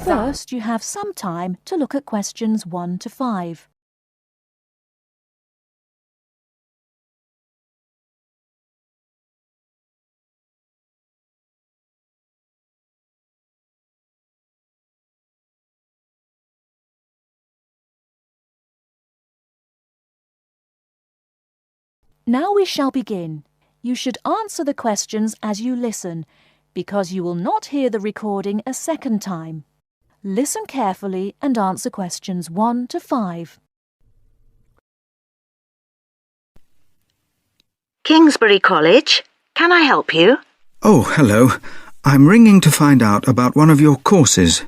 First, you have some time to look at questions 1 to 5. Now we shall begin. You should answer the questions as you listen, because you will not hear the recording a second time. Listen carefully and answer questions 1 to 5. Kingsbury College, can I help you? Oh, hello. I'm ringing to find out about one of your courses.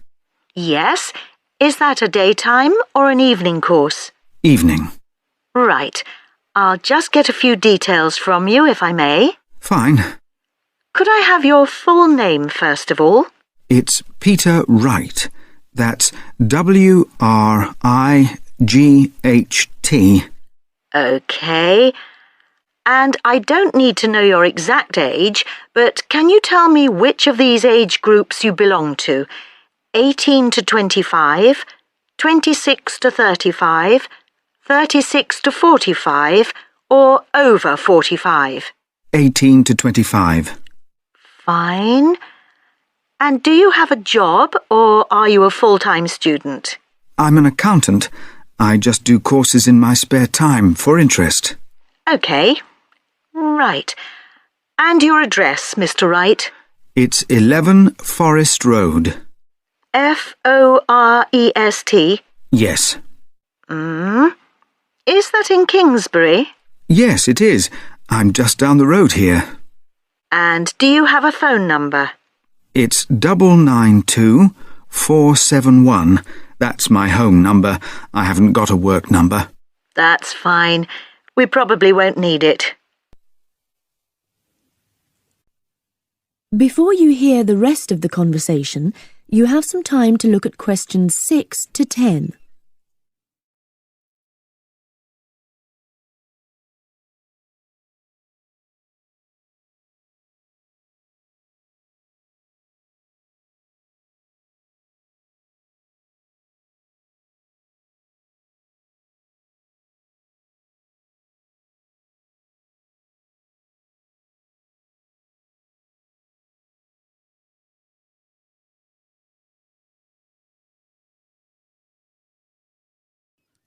Yes. Is that a daytime or an evening course? Evening. Right. I'll just get a few details from you, if I may. Fine. Could I have your full name, first of all? It's Peter Wright. That's W-R-I-G-H-T. OK. And I don't need to know your exact age, but can you tell me which of these age groups you belong to? 18 to 25, 26 to 35, 36 to 45, or over 45? 18 to 25. Fine. And do you have a job, or are you a full-time student? I'm an accountant. I just do courses in my spare time for interest. OK. Right. And your address, Mr. Wright? It's 11 Forest Road. Forest? Yes. Is that in Kingsbury? Yes, it is. I'm just down the road here. And do you have a phone number? It's 992-471. That's my home number. I haven't got a work number. That's fine. We probably won't need it. Before you hear the rest of the conversation, you have some time to look at questions 6 to 10.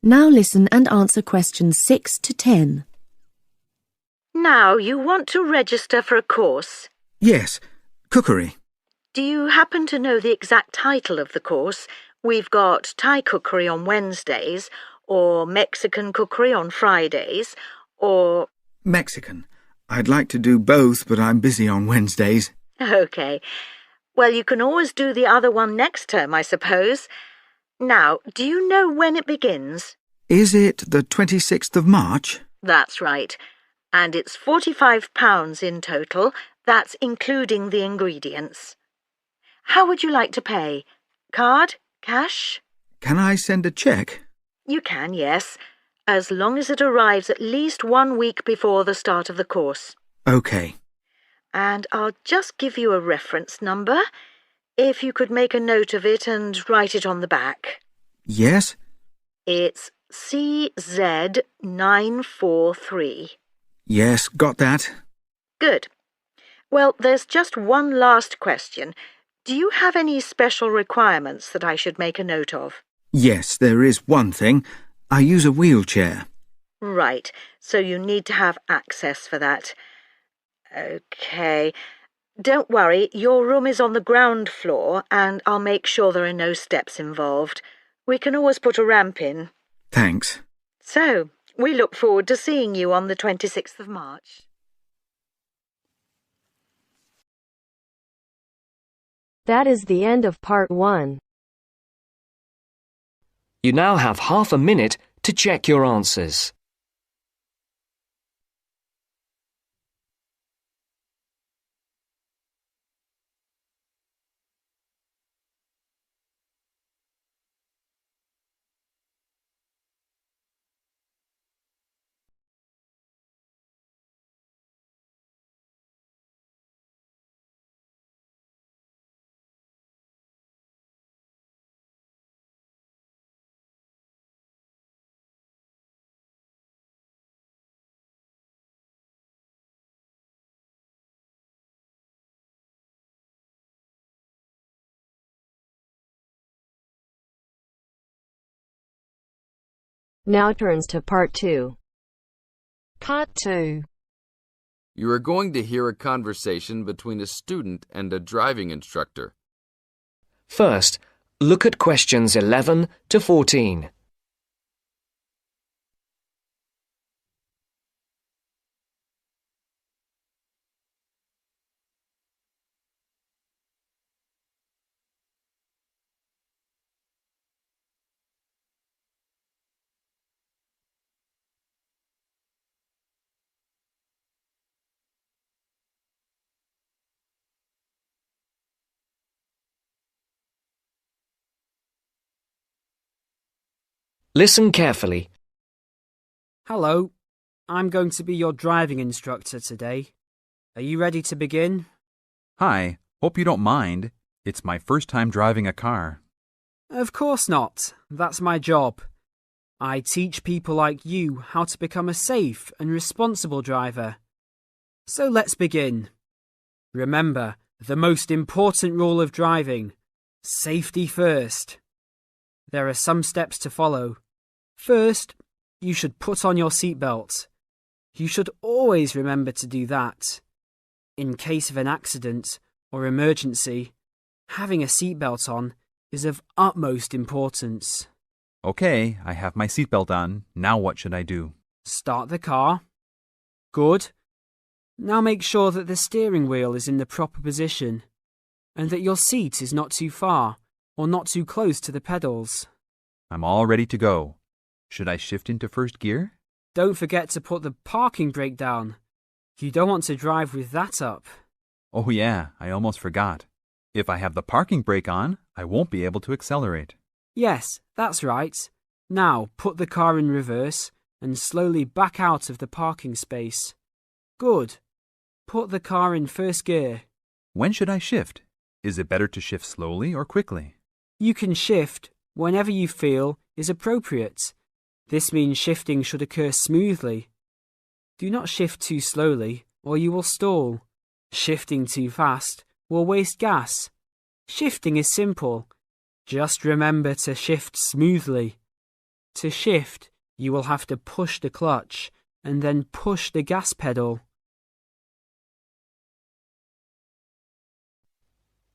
Now listen and answer questions 6 to 10. Now, you want to register for a course. Yes, cookery. Do you happen to know the exact title of the course? We've got Thai cookery on Wednesdays, or Mexican cookery on Fridays, or... Mexican. I'd like to do both, but I'm busy on Wednesdays. OK. Well, you can always do the other one next term, I suppose. Now, do you know when it begins? Is it the 26th of March? That's right. And it's £45 in total. That's including the ingredients. How would you like to pay? Card? Cash? Can I send a cheque? You can, yes, as long as it arrives at least 1 week before the start of the course. OK. And I'll just give you a reference number, if you could make a note of it and write it on the back. Yes? It's CZ943. Yes, got that. Good. Well, there's just one last question. Do you have any special requirements that I should make a note of? Yes, there is one thing. I use a wheelchair. Right, so you need to have access for that. OK. Don't worry, your room is on the ground floor and I'll make sure there are no steps involved. We can always put a ramp in. Thanks. So, we look forward to seeing you on the 26th of March. That is the end of part 1. You now have half a minute to check your answers. Now turns to part 2. Part 2. You are going to hear a conversation between a student and a driving instructor. First, look at questions 11 to 14. Listen carefully. Hello, I'm going to be your driving instructor today. Are you ready to begin? Hi, hope you don't mind. It's my first time driving a car. Of course not. That's my job. I teach people like you how to become a safe and responsible driver. So let's begin. Remember, the most important rule of driving: safety first. There are some steps to follow. First, you should put on your seatbelt. You should always remember to do that. In case of an accident or emergency, having a seatbelt on is of utmost importance. Okay, I have my seatbelt on. Now what should I do? Start the car. Good. Now make sure that the steering wheel is in the proper position and that your seat is not too far or not too close to the pedals. I'm all ready to go. Should I shift into first gear? Don't forget to put the parking brake down. You don't want to drive with that up. Oh yeah, I almost forgot. If I have the parking brake on, I won't be able to accelerate. Yes, that's right. Now put the car in reverse and slowly back out of the parking space. Good. Put the car in first gear. When should I shift? Is it better to shift slowly or quickly? You can shift whenever you feel is appropriate. This means shifting should occur smoothly. Do not shift too slowly or you will stall. Shifting too fast will waste gas. Shifting is simple. Just remember to shift smoothly. To shift, you will have to push the clutch and then push the gas pedal.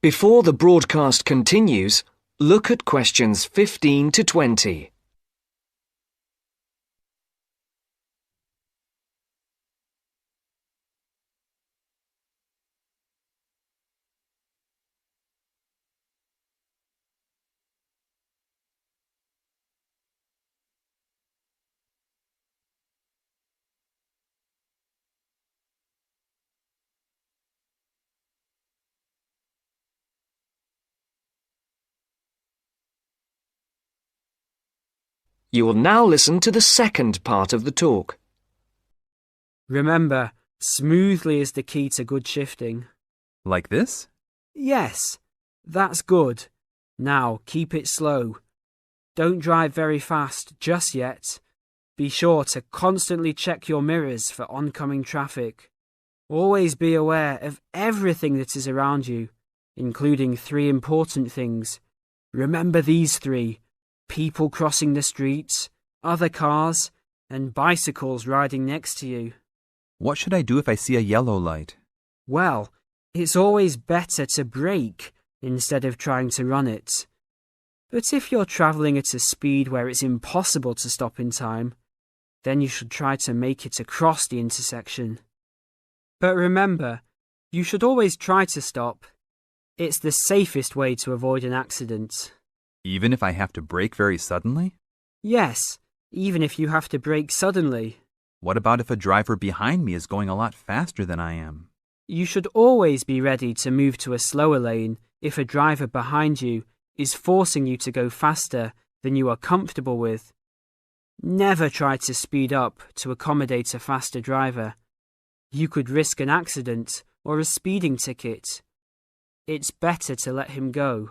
Before the broadcast continues, look at questions 15 to 20. You will now listen to the second part of the talk. Remember, smoothly is the key to good shifting. Like this? Yes, that's good. Now keep it slow. Don't drive very fast just yet. Be sure to constantly check your mirrors for oncoming traffic. Always be aware of everything that is around you, including 3 important things. Remember these 3: people crossing the streets, other cars, and bicycles riding next to you. What should I do if I see a yellow light? Well, it's always better to brake instead of trying to run it. But if you're travelling at a speed where it's impossible to stop in time, then you should try to make it across the intersection. But remember, you should always try to stop. It's the safest way to avoid an accident. Even if I have to brake very suddenly? Yes, even if you have to brake suddenly. What about if a driver behind me is going a lot faster than I am? You should always be ready to move to a slower lane if a driver behind you is forcing you to go faster than you are comfortable with. Never try to speed up to accommodate a faster driver. You could risk an accident or a speeding ticket. It's better to let him go.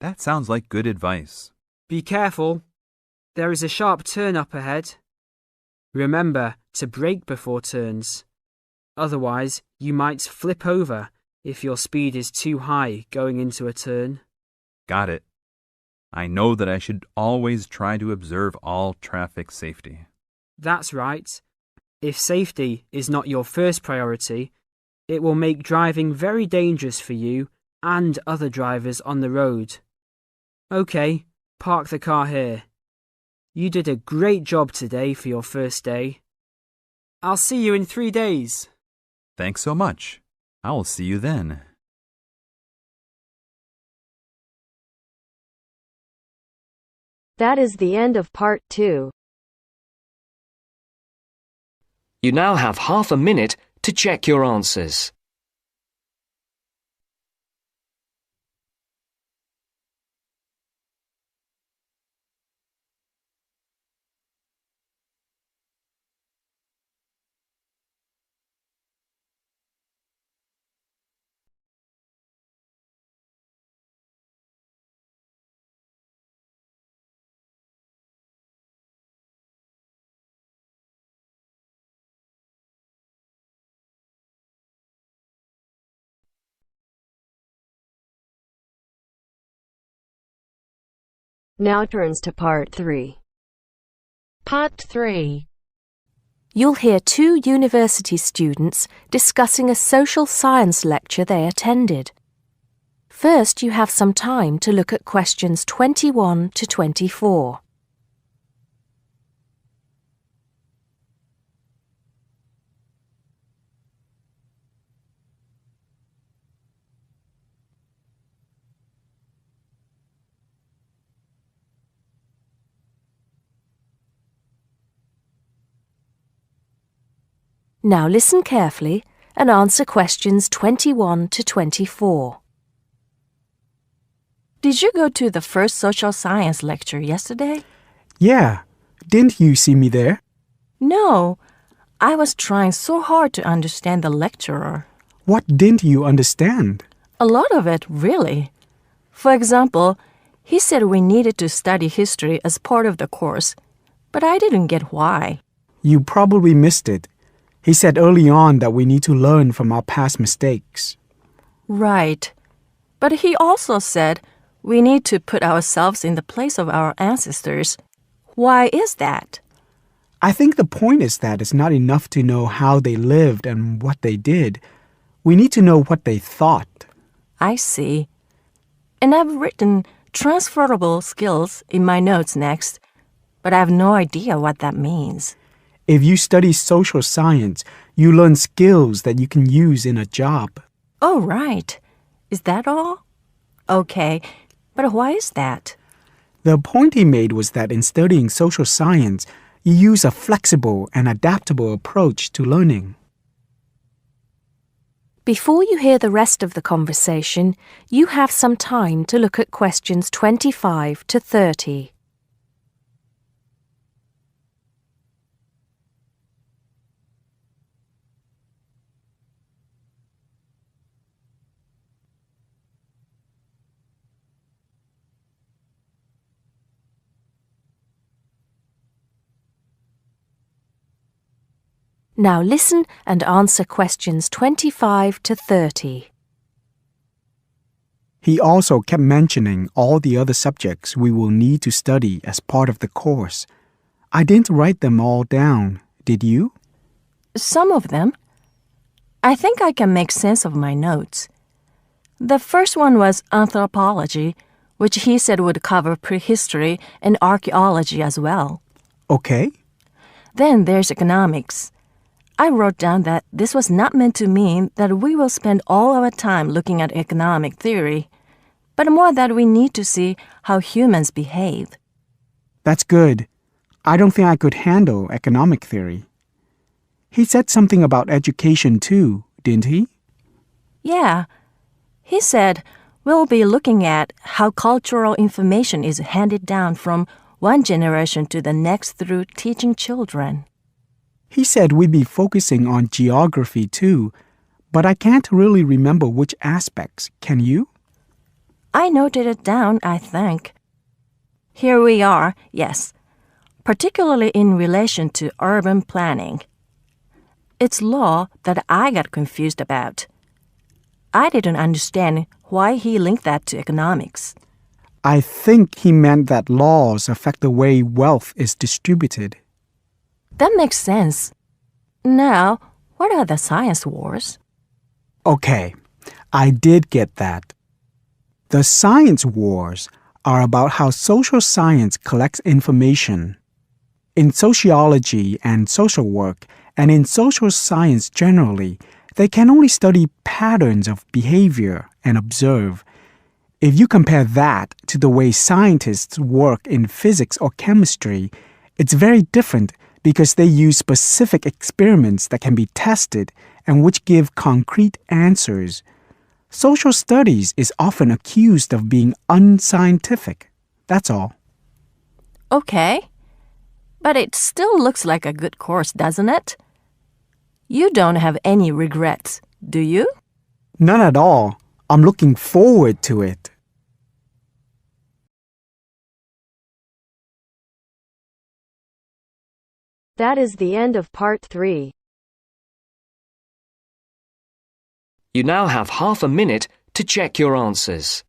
That sounds like good advice. Be careful. There is a sharp turn up ahead. Remember to brake before turns. Otherwise, you might flip over if your speed is too high going into a turn. Got it. I know that I should always try to observe all traffic safety. That's right. If safety is not your first priority, it will make driving very dangerous for you and other drivers on the road. Okay, park the car here. You did a great job today for your first day. I'll see you in 3 days. Thanks so much. I will see you then. That is the end of part 2. You now have half a minute to check your answers. Now turns to part 3. Part 3. You'll hear 2 university students discussing a social science lecture they attended. First, you have some time to look at questions 21 to 24. Now listen carefully and answer questions 21 to 24. Did you go to the first social science lecture yesterday? Yeah. Didn't you see me there? No. I was trying so hard to understand the lecturer. What didn't you understand? A lot of it, really. For example, he said we needed to study history as part of the course, but I didn't get why. You probably missed it. He said early on that we need to learn from our past mistakes. Right. But he also said we need to put ourselves in the place of our ancestors. Why is that? I think the point is that it's not enough to know how they lived and what they did. We need to know what they thought. I see. And I've written transferable skills in my notes next, but I have no idea what that means. If you study social science, you learn skills that you can use in a job. Oh, right. Is that all? Okay, but why is that? The point he made was that in studying social science, you use a flexible and adaptable approach to learning. Before you hear the rest of the conversation, you have some time to look at questions 25 to 30. Now listen and answer questions 25 to 30. He also kept mentioning all the other subjects we will need to study as part of the course. I didn't write them all down, did you? Some of them. I think I can make sense of my notes. The first one was anthropology, which he said would cover prehistory and archaeology as well. Okay. Then there's economics. I wrote down that this was not meant to mean that we will spend all our time looking at economic theory, but more that we need to see how humans behave. That's good. I don't think I could handle economic theory. He said something about education too, didn't he? Yeah. He said we'll be looking at how cultural information is handed down from one generation to the next through teaching children. He said we'd be focusing on geography too, but I can't really remember which aspects. Can you? I noted it down, I think. Here we are, yes, particularly in relation to urban planning. It's law that I got confused about. I didn't understand why he linked that to economics. I think he meant that laws affect the way wealth is distributed. That makes sense. Now, what are the science wars? Okay, I did get that. The science wars are about how social science collects information. In sociology and social work, and in social science generally, they can only study patterns of behavior and observe. If you compare that to the way scientists work in physics or chemistry, it's very different because they use specific experiments that can be tested and which give concrete answers. Social studies is often accused of being unscientific. That's all. Okay. But it still looks like a good course, doesn't it? You don't have any regrets, do you? None at all. I'm looking forward to it. That is the end of part 3. You now have half a minute to check your answers.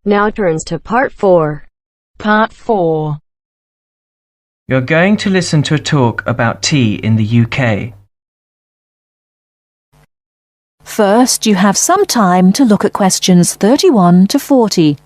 Now turns to part 4. Part 4. You're going to listen to a talk about tea in the UK. First, you have some time to look at questions 31 to 40.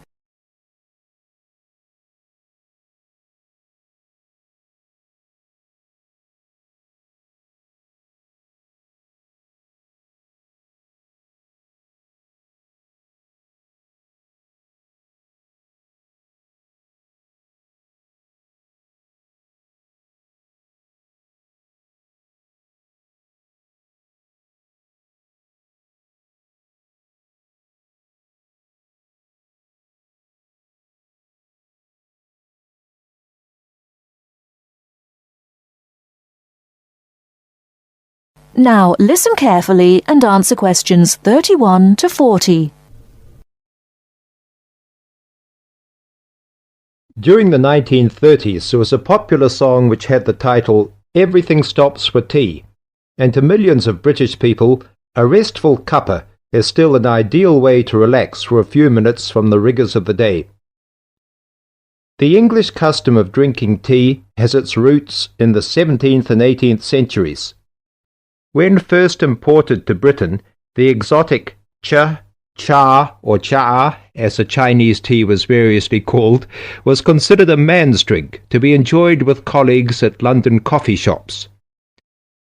Now listen carefully and answer questions 31 to 40. During the 1930s, there was a popular song which had the title "Everything Stops for Tea," and to millions of British people, a restful cuppa is still an ideal way to relax for a few minutes from the rigours of the day. The English custom of drinking tea has its roots in the 17th and 18th centuries. When first imported to Britain, the exotic cha, or cha, as the Chinese tea was variously called, was considered a man's drink to be enjoyed with colleagues at London coffee shops.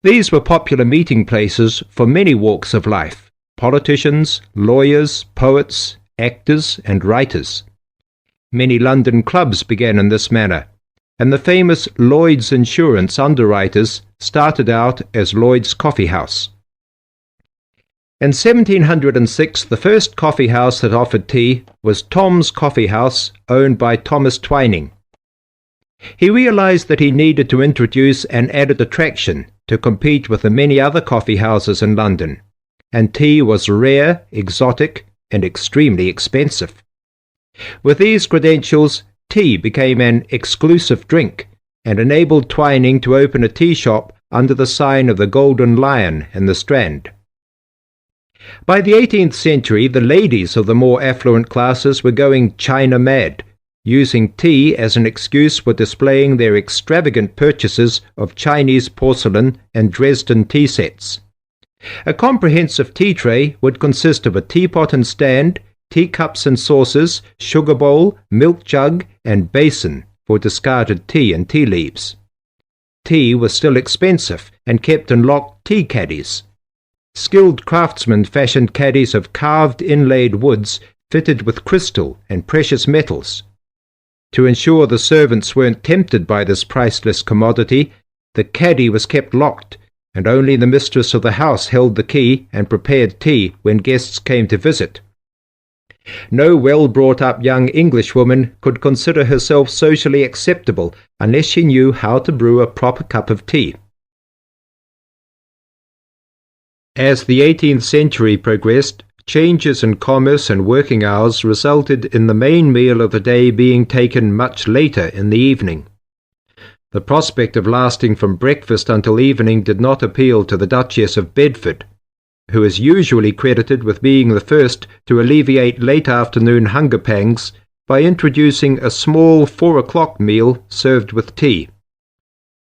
These were popular meeting places for many walks of life: politicians, lawyers, poets, actors, and writers. Many London clubs began in this manner, and the famous Lloyd's Insurance underwriters started out as Lloyd's Coffee House. In 1706, the first coffee house that offered tea was Tom's Coffee House, owned by Thomas Twining. He realized that he needed to introduce an added attraction to compete with the many other coffee houses in London, and tea was rare, exotic, and extremely expensive. With these credentials, tea became an exclusive drink and enabled Twining to open a tea shop under the sign of the Golden Lion in the Strand. By the 18th century, the ladies of the more affluent classes were going China mad, using tea as an excuse for displaying their extravagant purchases of Chinese porcelain and Dresden tea sets. A comprehensive tea tray would consist of a teapot and stand, teacups and saucers, sugar bowl, milk jug, and basin for discarded tea and tea leaves. Tea was still expensive and kept in locked tea caddies. Skilled craftsmen fashioned caddies of carved inlaid woods fitted with crystal and precious metals. To ensure the servants weren't tempted by this priceless commodity, the caddy was kept locked, and only the mistress of the house held the key and prepared tea when guests came to visit. No well-brought-up young Englishwoman could consider herself socially acceptable unless she knew how to brew a proper cup of tea. As the 18th century progressed, changes in commerce and working hours resulted in the main meal of the day being taken much later in the evening. The prospect of lasting from breakfast until evening did not appeal to the Duchess of Bedford, who is usually credited with being the first to alleviate late afternoon hunger pangs by introducing a small 4 o'clock meal served with tea.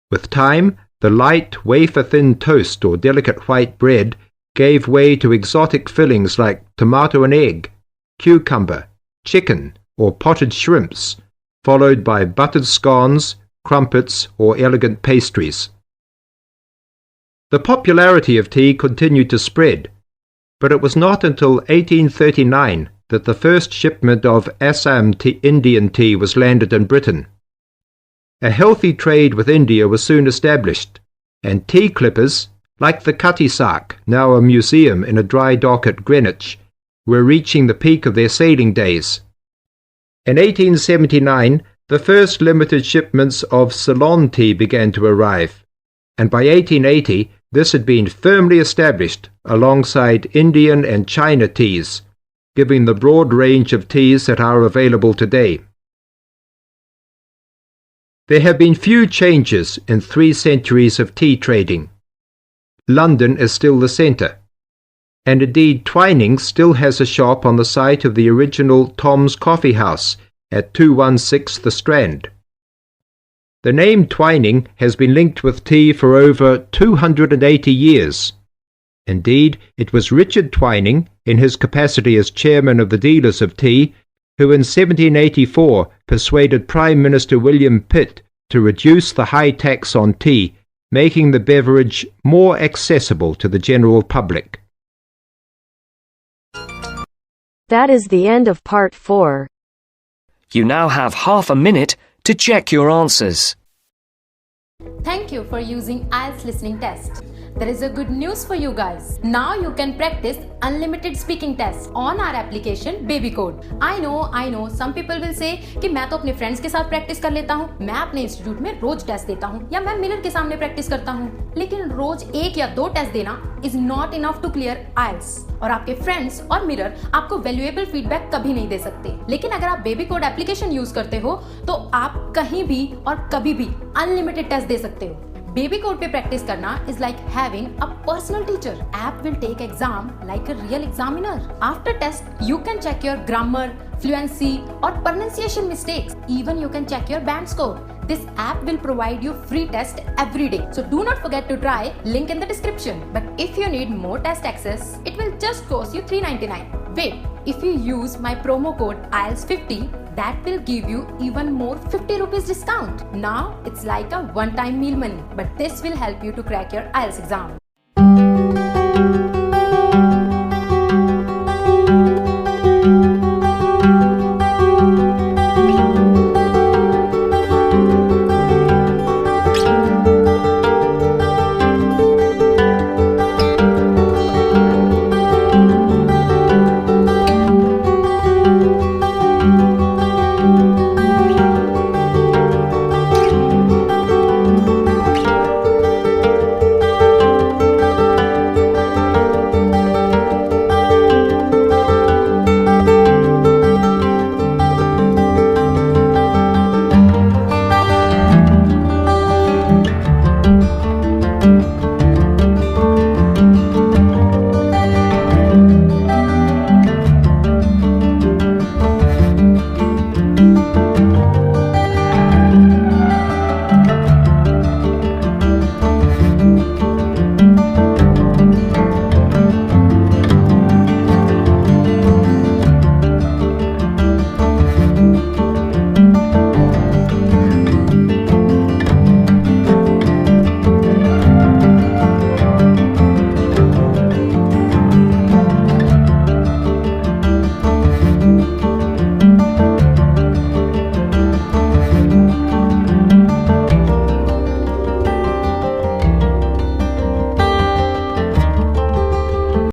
With time, the light, wafer-thin toast or delicate white bread gave way to exotic fillings like tomato and egg, cucumber, chicken, or potted shrimps, followed by buttered scones, crumpets, or elegant pastries. The popularity of tea continued to spread, but it was not until 1839 that the first shipment of Assam Indian tea was landed in Britain. A healthy trade with India was soon established, and tea clippers, like the Cutty Sark, now a museum in a dry dock at Greenwich, were reaching the peak of their sailing days. In 1879, the first limited shipments of Ceylon tea began to arrive, and by 1880 this had been firmly established alongside Indian and China teas, giving the broad range of teas that are available today. There have been few changes in 3 centuries of tea trading. London is still the centre, and indeed Twinings still has a shop on the site of the original Tom's Coffee House at 216 The Strand. The name Twining has been linked with tea for over 280 years. Indeed, it was Richard Twining, in his capacity as chairman of the dealers of tea, who in 1784 persuaded Prime Minister William Pitt to reduce the high tax on tea, making the beverage more accessible to the general public. That is the end of part 4. You now have half a minute to check your answers. Thank you for using IELTS listening test. There is a good news for you guys. Now you can practice unlimited speaking tests on our application Baby Code. I know some people will say कि मैं तो अपने friends के साथ practice कर लेता हूँ, मैं अपने इंस्टीट्यूट में रोज टेस्ट देता हूँ या मैं मिरर के सामने प्रैक्टिस करता हूँ, लेकिन रोज 1 या 2 टेस्ट देना is not enough to clear IELTS और आपके फ्रेंड्स और मिरर आपको वैल्यूएबल फीडबैक कभी नहीं दे सकते। लेकिन अगर आप बेबी कोड एप्लीकेशन यूज करते हो तो आप कहीं भी और कभी भी अनलिमिटेड टेस्ट दे सकते हो। बेबी कोड पे प्रैक्टिस करना is like having a personal teacher. App will take exam like a real examiner. After test, you can check your grammar, fluency or pronunciation mistakes. Even you can check your band score. This app will provide you free test every day. So do not forget to try. Link in the description. But if you need more test access, it will just cost you $3.99. Wait, if you use my promo code IELTS50, that will give you even more 50 rupees discount. Now it's like a one-time meal money, but this will help you to crack your IELTS exam.